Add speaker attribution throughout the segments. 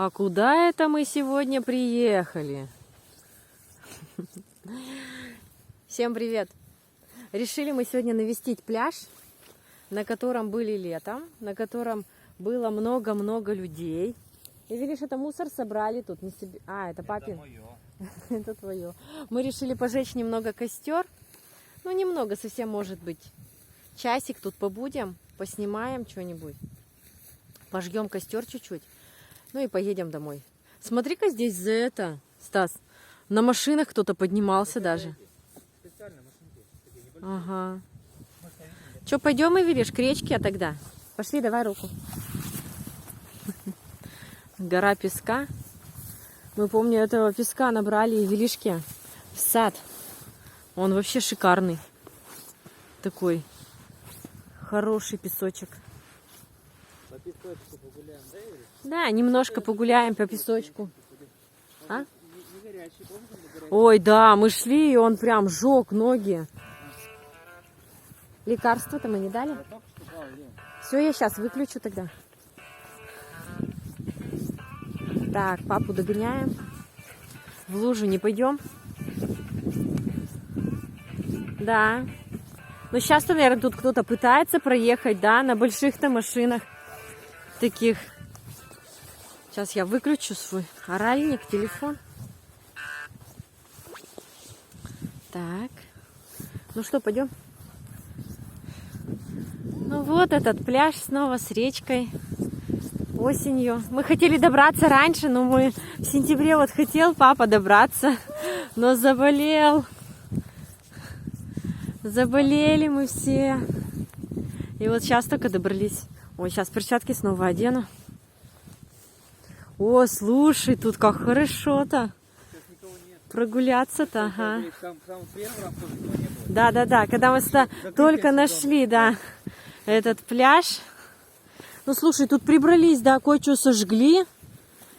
Speaker 1: А куда это мы сегодня приехали? Всем привет! Решили мы сегодня навестить пляж, на котором были летом, на котором было много-много людей. И видишь, это мусор собрали тут. Не себе... А, это папин.
Speaker 2: Это мое.
Speaker 1: Это твое. Мы решили пожечь немного костер. Ну, немного, совсем может быть. Часик тут побудем, поснимаем что-нибудь. Пожгем костер чуть-чуть. Ну и поедем домой. Смотри-ка здесь за это, Стас. На машинах кто-то поднимался даже. Ага. Че, пойдем и видишь, к речке тогда? Пошли, давай руку. Гора песка. Мы, помню, этого песка набрали и велишки в сад. Он вообще шикарный. Такой хороший песочек.
Speaker 2: По песочку погуляем, да, Юрий?
Speaker 1: Да, немножко погуляем по песочку. А?
Speaker 2: Не горячий, помнишь, он горячий?
Speaker 1: Ой, да, мы шли, и он прям жег ноги. Лекарства-то мы не дали? Все, я сейчас выключу тогда. Так, папу догоняем. В лужу не пойдем. Да. Но сейчас-то, наверное, тут кто-то пытается проехать, да, на больших-то машинах таких. Сейчас я выключу свой оральник, телефон. Так. Ну что, пойдем? Ну вот этот пляж снова с речкой. Осенью. Мы хотели добраться раньше, но мы в сентябре вот хотел папа добраться, но заболел. Заболели мы все. И вот сейчас только добрались. Ой, сейчас перчатки снова одену. О, слушай, тут как хорошо-то. Прогуляться-то, ага. Да. Когда мы сюда только нашли, да, этот пляж. Ну, слушай, тут прибрались, да, кое-что сожгли.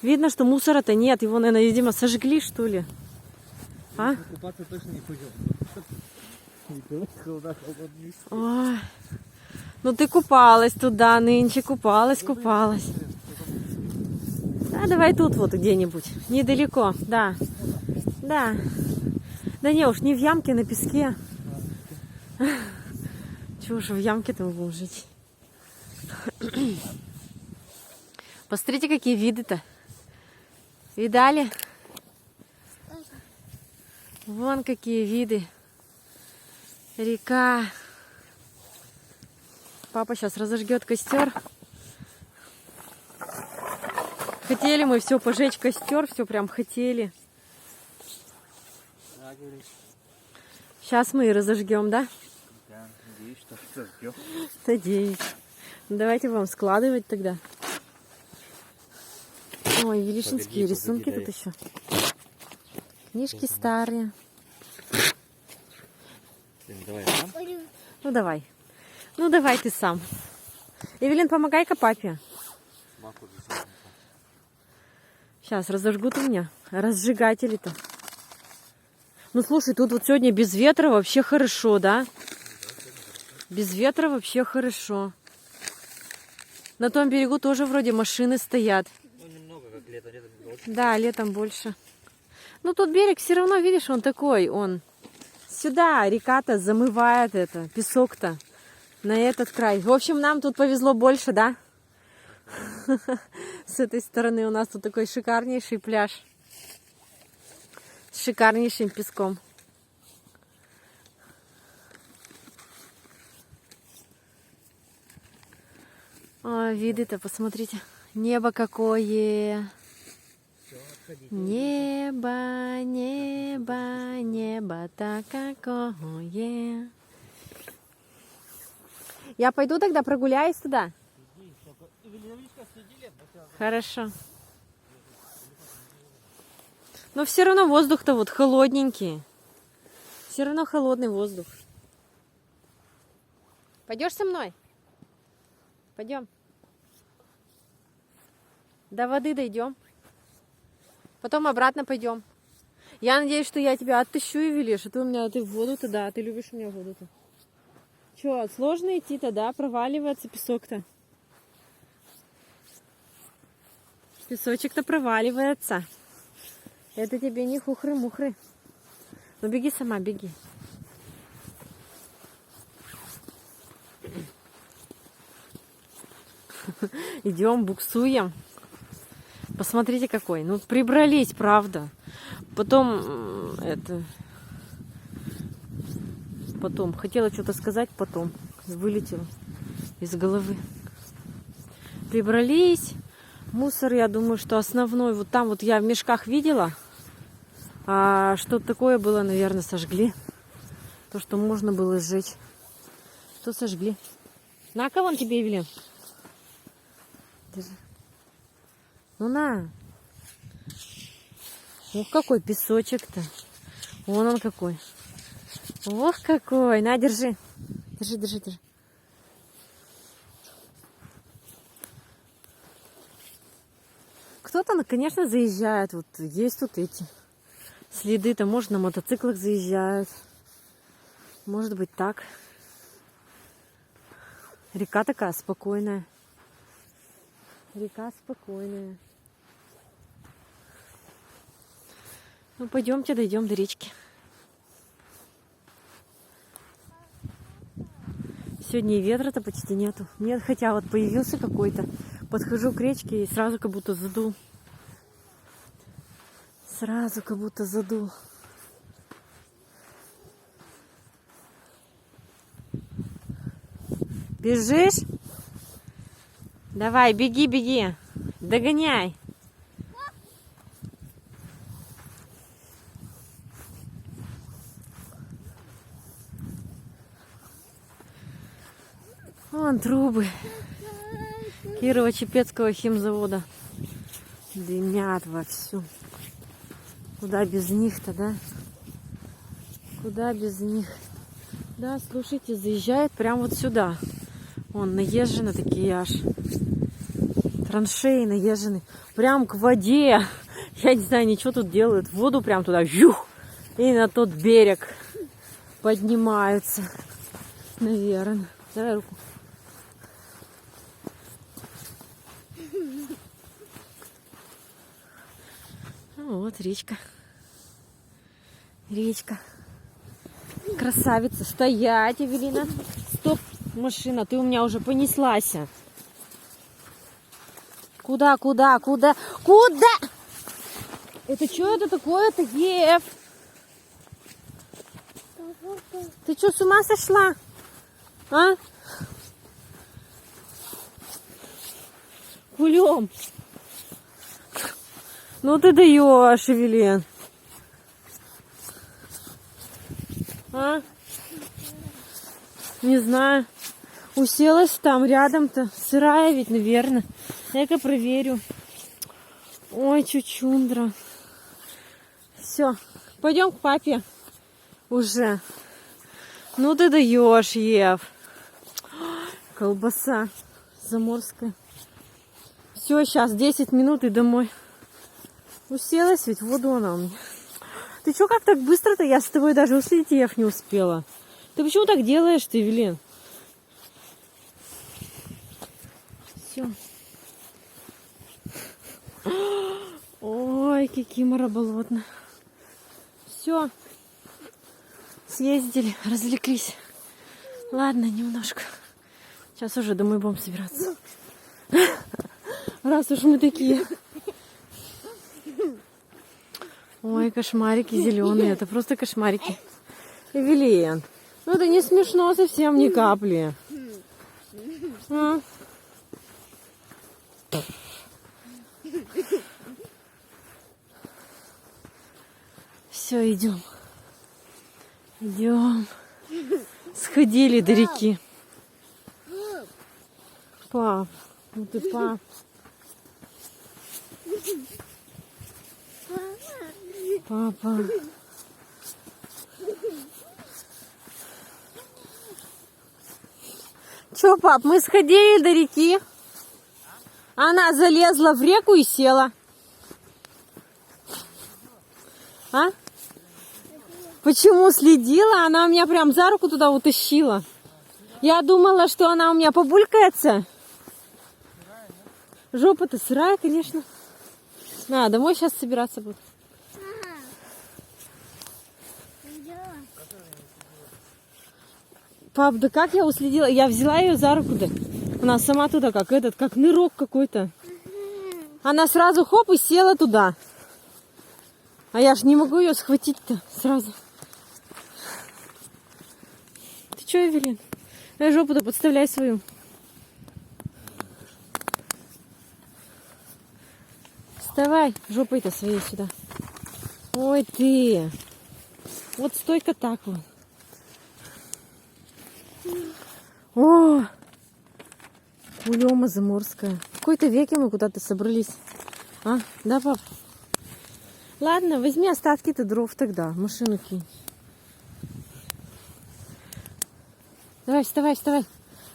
Speaker 1: Видно, что мусора-то нет. Его, наверное, видимо, сожгли, что ли. А?
Speaker 2: Купаться точно не пойдем.
Speaker 1: Ой. Ну, ты купалась туда нынче, купалась. Да, давай тут вот где-нибудь. Недалеко, да. Да. Да не, уж не в ямке, на песке. Чего уж в ямке-то мы будем жить. Посмотрите, какие виды-то. Видали? Вон какие виды. Река. Папа сейчас разожгет костер. Хотели мы все пожечь костер, все прям хотели. Сейчас мы и разожгем, да?
Speaker 2: Да, надеюсь, что разожгем.
Speaker 1: Надеюсь. Ну, давайте вам складывать тогда. Ой, велишинские рисунки тут еще. Книжки старые.
Speaker 2: Давай сам.
Speaker 1: Ну давай. Ну давай ты сам. Эвелин, помогай-ка папе. Сейчас разожгут у меня разжигатели-то. Ну слушай, тут вот сегодня без ветра вообще хорошо, да? Без ветра вообще хорошо. На том берегу тоже вроде машины стоят.
Speaker 2: Ну немного, как летом больше.
Speaker 1: Да, летом больше. Ну тут берег все равно, видишь, он такой, он сюда река-то замывает это, песок-то на этот край. В общем, нам тут повезло больше, да? С этой стороны у нас тут такой шикарнейший пляж. С шикарнейшим песком. О, виды-то, посмотрите. Небо какое. Небо, небо, небо-то какое. Я пойду тогда прогуляюсь туда. Хорошо. Но все равно воздух-то вот холодненький. Все равно холодный воздух. Пойдешь со мной? Пойдем. До воды дойдем. Потом обратно пойдем. Я надеюсь, что я тебя оттащу и велишь. А ты у меня в воду-то, да. Ты любишь у меня воду-то. Че, сложно идти-то, да? Проваливаться песок-то. Песочек-то проваливается. Это тебе не хухры-мухры. Ну беги сама, беги. Идем, буксуем. Посмотрите какой. Ну прибрались, правда. Потом потом хотела что-то сказать, потом вылетело из головы. Прибрались. Мусор, я думаю, что основной вот там вот я в мешках видела. А что-то такое было, наверное, сожгли. То, что можно было сжечь. Что сожгли? На-ка вон тебе, Евелин. Ну на. Ох, какой песочек-то. Вон он какой. Ох, какой. На, держи. Держи, держи, держи. Кто-то, конечно, заезжает. Вот есть тут эти следы-то. Может, на мотоциклах заезжают. Может быть, так. Река такая спокойная. Река спокойная. Ну, пойдемте, дойдем до речки. Сегодня и ветра-то почти нету. Нет, хотя вот появился какой-то. Подхожу к речке и сразу как будто задул. Сразу как будто задул. Бежишь? Давай, беги, беги. Догоняй. Вон трубы Кирово-Чепецкого химзавода дымят вовсю. Куда без них-то, да? Куда без них? Да, слушайте, заезжает прямо вот сюда. Вон, наезжены такие аж. Траншеи наезжены. Прям к воде. Я не знаю, ничего тут делают. Воду прям туда. Вжух, и на тот берег поднимаются. Наверное. Давай руку. Вот речка. Речка. Красавица. Стоять, Эвелина. Стоп, машина, ты у меня уже понеслась. Куда, куда, куда? Куда? Это что это такое-то, Ев? Ты что, с ума сошла? А? Кулем. Ну ты даешь, Эвелин. А? Не знаю. Уселась там рядом-то. Сырая ведь, наверное. Я-ка проверю. Ой, чучундра. Все. Пойдем к папе. Уже. Ну ты даешь, Ев. Колбаса заморская. Все, сейчас 10 минут и домой. Уселась, ведь воду она у меня. Ты что, как так быстро-то? Я с тобой даже услетев не успела. Ты почему так делаешь, ты, Эвелин? Все. Ой, кикимора болотная. Все. Съездили, развлеклись. Ладно, немножко. Сейчас уже домой будем собираться. Раз уж мы такие. Ой, кошмарики зеленые. Это просто кошмарики. Эвелин, ну это не смешно совсем ни капли. А? Все, идем. Идем. Сходили до реки. Пап, ну ты пап. Папа. Че, пап, мы сходили до реки. Она залезла в реку и села. А? Почему следила? Она меня прям за руку туда утащила. Я думала, что она у меня побулькается. Жопа-то сырая, конечно. На, домой сейчас собираться буду.
Speaker 3: Ага. Идём.
Speaker 1: Пап, да как я уследила? Я взяла ее за руку, да. Она сама туда, как нырок какой-то. Она сразу хоп и села туда. А я ж не могу ее схватить-то сразу. Ты что, Эвелин? Жопу-то подставляй свою. Вставай, жопой-то своей сюда. Ой ты. Вот стойка так вот. О, улема заморская. В какой-то веке мы куда-то собрались. А, да, пап? Ладно, возьми остатки-то дров тогда. В машину кинь. Давай, вставай, вставай.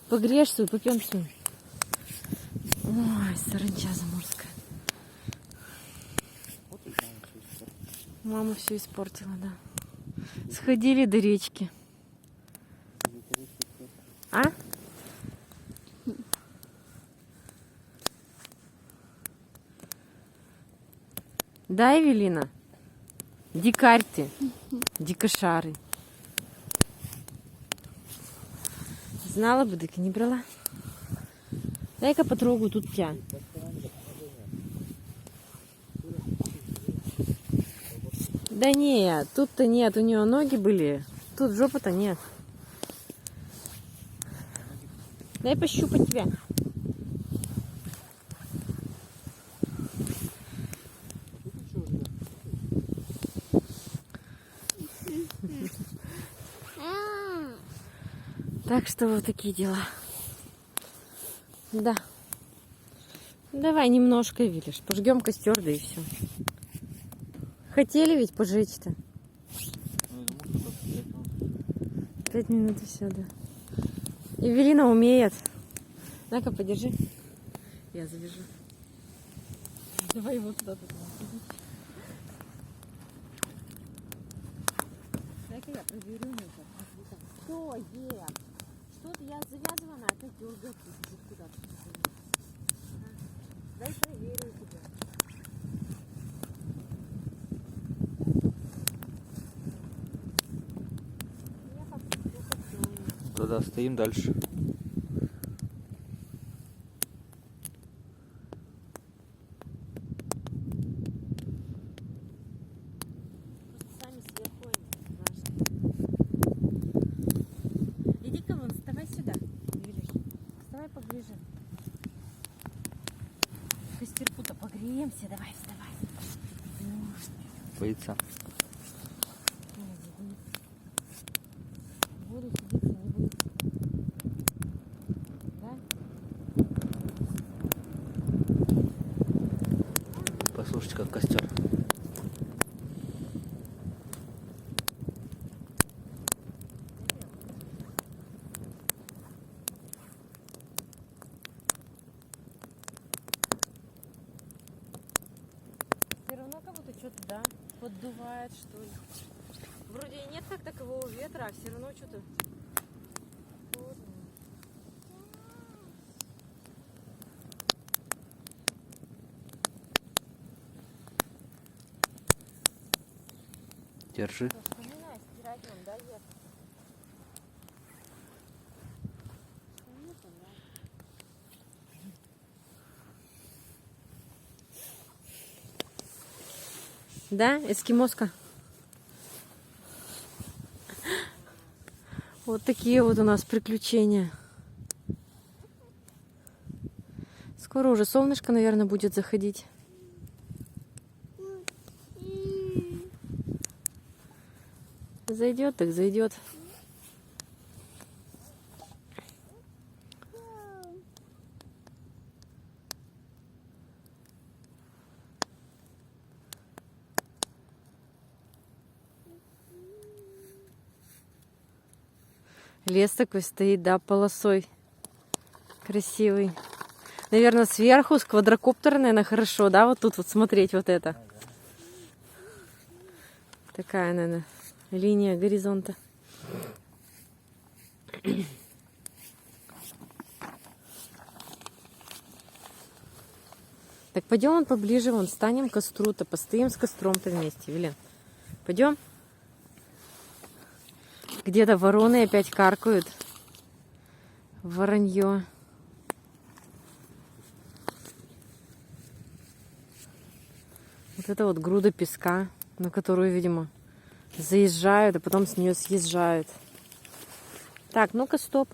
Speaker 1: Погрешь свою, попьем свою. Ой, саранча заморская. Мама все испортила, да. Сходили до речки. А? Да, Эвелина? Дикарь ты. Дикошары. Знала бы, так и не брала. Дай-ка потрогаю тут тебя. Да нет, тут-то нет, у нее ноги были. Тут жопа-то нет. Дай пощупать тебя. Так что вот такие дела. Да. Давай немножко, видишь. Пожгем костер, да и все. Хотели ведь пожечь-то? 5 минут и все, да. Эвелина умеет. На-ка, подержи. Я завяжу. Давай его туда-то. Дай-ка я проверю. Что есть? Что-то я завязываю, она опять дергает куда-то. Дай проверю тебя.
Speaker 2: Туда стоим дальше.
Speaker 1: Сами сверху. Иди-ка вон, вставай сюда. Видишь? Вставай поближе. Костерку-то погреемся. Давай, вставай.
Speaker 2: Боится.
Speaker 1: Буду сидеть, не буду. Да?
Speaker 2: Послушайте, как костер.
Speaker 1: Все равно как будто что-то, да, поддувает, что ли. Вроде и нет как такового ветра, а все равно что-то холодно.
Speaker 2: Держи.
Speaker 1: Вспоминай, стирать нам, да, ехать? Да, эскимоска. Вот такие вот у нас приключения. Скоро уже солнышко, наверное, будет заходить. Зайдет, так зайдет. Лес такой стоит, да, полосой. Красивый. Наверное, сверху, с квадрокоптера, наверное, хорошо, да, вот тут вот смотреть вот это. Такая, наверное, линия горизонта. Так пойдем вон поближе, вон станем к костру-то, постоим с костром-то вместе, Вилен. Пойдем? Где-то вороны опять каркают. Воронье. Вот это вот груда песка, на которую, видимо, заезжают, а потом с нее съезжают. Так, ну-ка, стоп.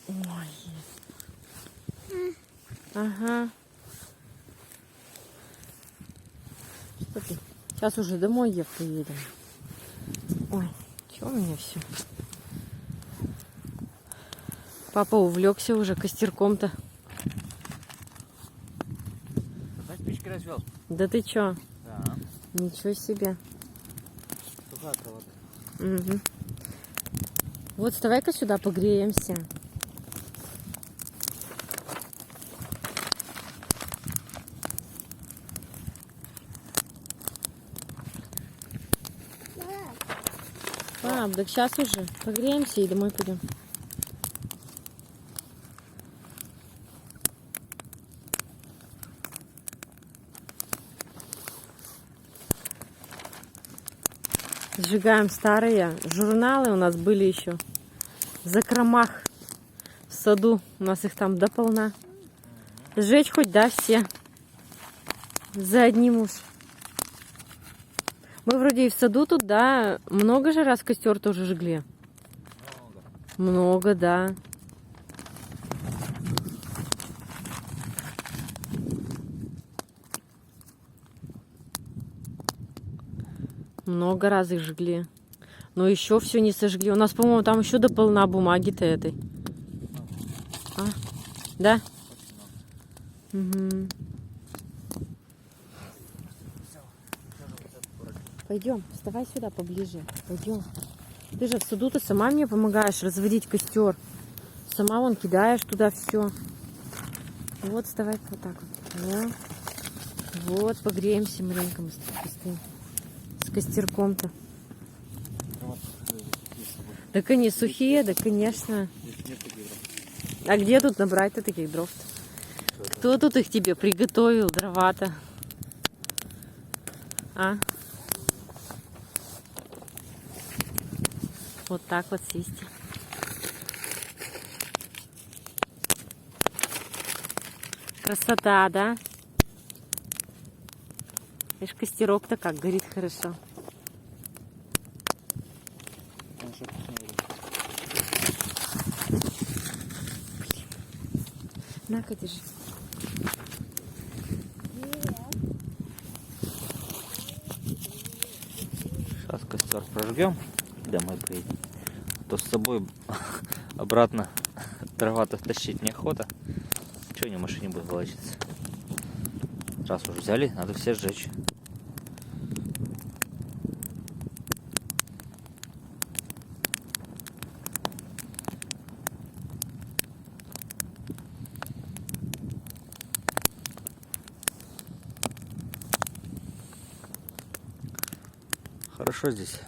Speaker 1: Ой. Ага. Что ты? Сейчас уже домой приедем. Ой, что у меня все? Папа увлекся уже костерком-то.
Speaker 2: Опять печки развел?
Speaker 1: Да ты чё?
Speaker 2: Да.
Speaker 1: Ничего себе.
Speaker 2: Сухая трава.
Speaker 1: Угу. Вот, вставай-ка сюда, погреемся. Пап, так сейчас уже погреемся и домой пойдем. Сжигаем старые журналы, у нас были еще в закромах в саду, у нас их там дополна. Сжечь хоть, да, все за одним уж. Мы вроде и в саду тут, да, много же раз костер тоже жгли. Много, да. Много раз их жгли. Но еще все не сожгли. У нас, по-моему, там еще дополна бумаги-то этой. А? Да? Угу. Пойдем, вставай сюда поближе. Пойдем. Ты же в саду-то сама мне помогаешь разводить костер. Сама вон кидаешь туда все. Вот, вставай вот так вот. Вот, погреемся маленько мы с костерком-то. Так они сухие, да, конечно. А где тут набрать-то таких дров-то? Кто тут их тебе приготовил, дрова-то? А? Вот так вот сесть. Красота, да? Видишь, костерок-то как горит хорошо. На-ка, держи.
Speaker 2: Сейчас костер прожгем и домой поедем. А то с собой обратно дрова-то тащить неохота. Чего не в машине будет волочиться? Раз уже взяли, надо все сжечь. Хорошо здесь.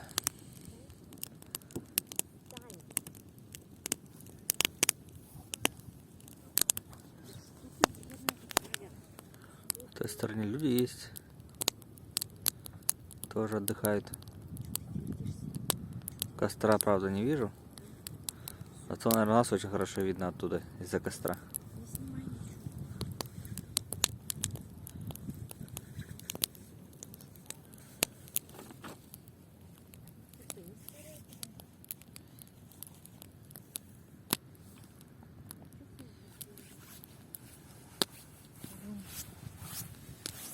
Speaker 2: В той стороне люди есть. Тоже отдыхают. Костра, правда, не вижу. А то, наверное, нас очень хорошо видно оттуда, из-за костра.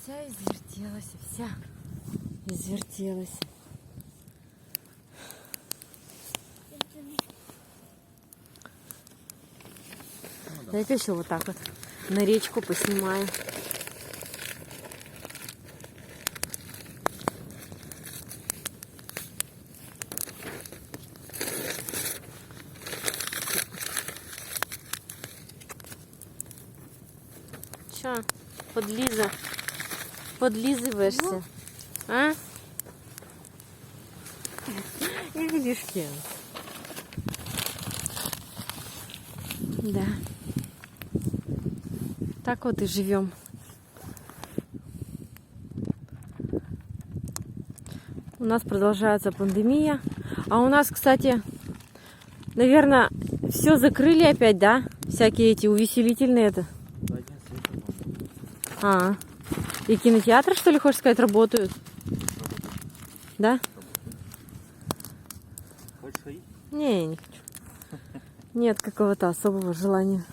Speaker 1: Вся извертелась, вся извертелась. Дай-ка еще вот так вот на речку поснимаю. Че, подлизываешься? А? И гришки. Да. Так вот и живем. У нас продолжается пандемия. А у нас, кстати, наверное, все закрыли опять, да? Всякие эти увеселительные это. А. И кинотеатры, что ли, хочешь сказать, работают? Да?
Speaker 2: Хочешь ходить?
Speaker 1: Не, я не хочу. Нет какого-то особого желания.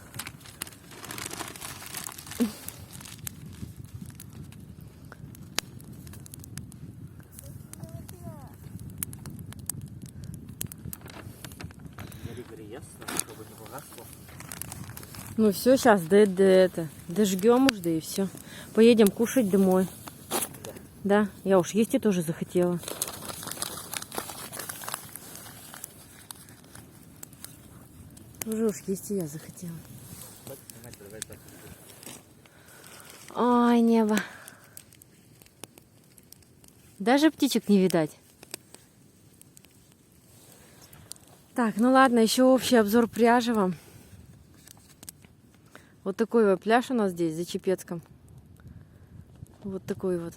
Speaker 2: Гори, ясно, чтобы не погасло.
Speaker 1: Ну все, сейчас дожгем уж, да и все. Поедем кушать домой. Да, я уж есть и тоже захотела. Уже уж есть и я захотела. Ой, небо. Даже птичек не видать. Так, ну ладно, еще общий обзор пляжа вам. Вот такой вот пляж у нас здесь, за Чепецком. Вот такой вот.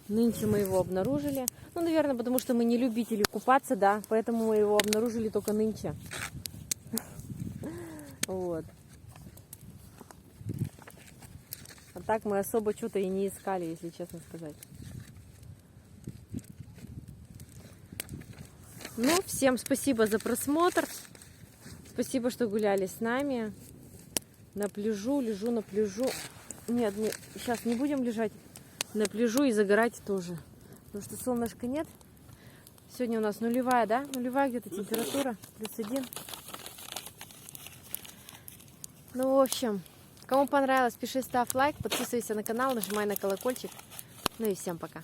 Speaker 1: Нынче мы его обнаружили. Ну, наверное, потому что мы не любители купаться, да. Поэтому мы его обнаружили только нынче. Вот. А так мы особо что-то и не искали, если честно сказать. Ну, всем спасибо за просмотр. Спасибо, что гуляли с нами. На пляжу, лежу на пляжу. Нет, сейчас не будем лежать на пляжу и загорать тоже. Потому что солнышка нет. Сегодня у нас нулевая, да? Нулевая где-то температура. +1. Ну, в общем, кому понравилось, пиши, ставь лайк, подписывайся на канал, нажимай на колокольчик. Ну и всем пока.